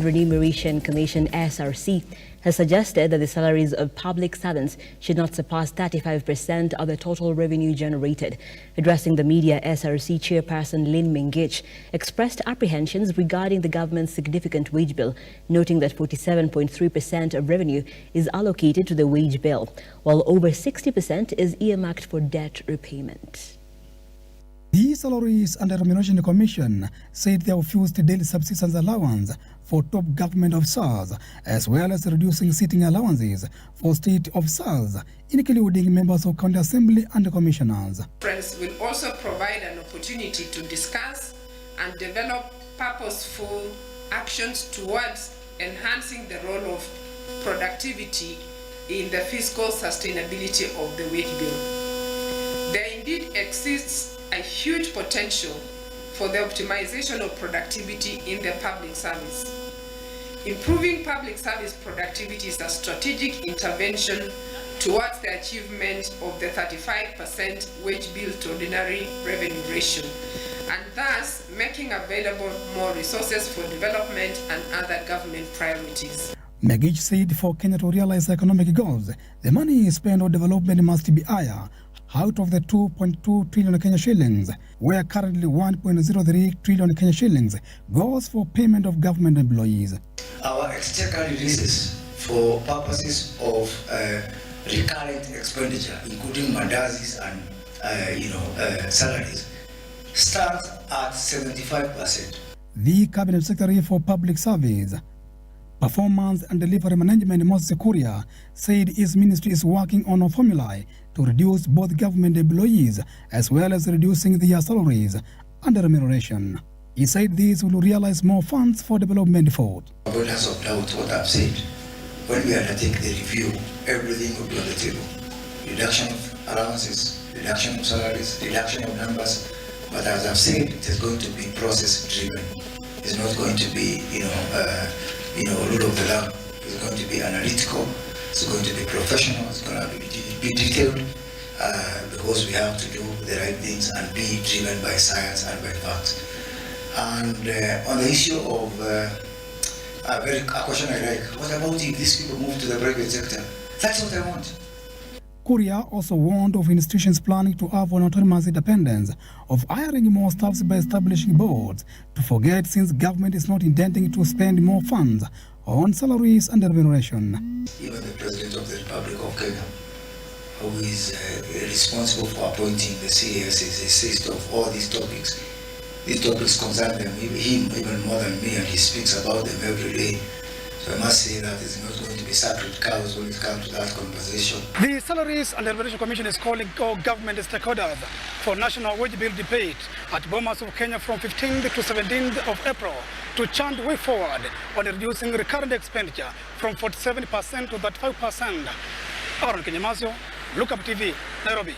Remuneration Commission (SRC) has suggested that the salaries of public servants should not surpass 35% of the total revenue generated. Addressing the media, SRC chairperson Lynn Mengich expressed apprehensions regarding the government's significant wage bill, noting that 47.3% of revenue is allocated to the wage bill, while over 60% is earmarked for debt repayment. The Salaries and Remuneration Commission said they refused daily subsistence allowance for top government officers, as well as reducing sitting allowances for state officers, including members of county assembly and commissioners. Friends will also provide an opportunity to discuss and develop purposeful actions towards enhancing the role of productivity in the fiscal sustainability of the wage bill. There indeed exists a huge potential for the optimization of productivity in the public service. Improving public service productivity is a strategic intervention towards the achievement of the 35% wage bill to ordinary revenue ratio, and thus making available more resources for development and other government priorities. Megich said for Kenya to realize economic goals, the money spent on development must be higher. Out of the 2.2 trillion Kenya shillings, where currently 1.03 trillion Kenya shillings goes for payment of government employees. Our exchequer releases for purposes of recurrent expenditure, including mandazis and salaries, stands at 75%. The Cabinet Secretary for Public Service, Performance and Delivery Management, Moses Kuria, said his ministry is working on a formula to reduce both government employees as well as reducing their salaries and remuneration. He said this will realize more funds for development effort. Avoidance of doubt what I've said. When we undertake the review, everything will be on the table. Reduction of allowances, reduction of salaries, reduction of numbers. But as I've said, it is going to be process driven. It's not going to be, rule of the land. It's going to be analytical. It's going to be professional. It's going to be detailed because we have to do the right things and be driven by science and by facts. And on the issue of a question I like, what about if these people move to the private sector? That's what I want. Kuria also warned of institutions planning to have an autonomous independence of hiring more staffs by establishing boards to forget, since government is not intending to spend more funds on salaries and remuneration. Even the President of the Republic of Kenya, who is responsible for appointing the CAS, is assist of all these topics. These topics concern him even more than me, and he speaks about them every day. So I must say that it's not going to be sacred cows when it comes to that conversation. The Salaries and Remuneration Commission is calling all government stakeholders for national wage bill debate at Bomas of Kenya from 15th to 17th of April to chart way forward on reducing recurrent expenditure from 47% to 35%. Aaron Kenyamazio, Look Up TV, Nairobi.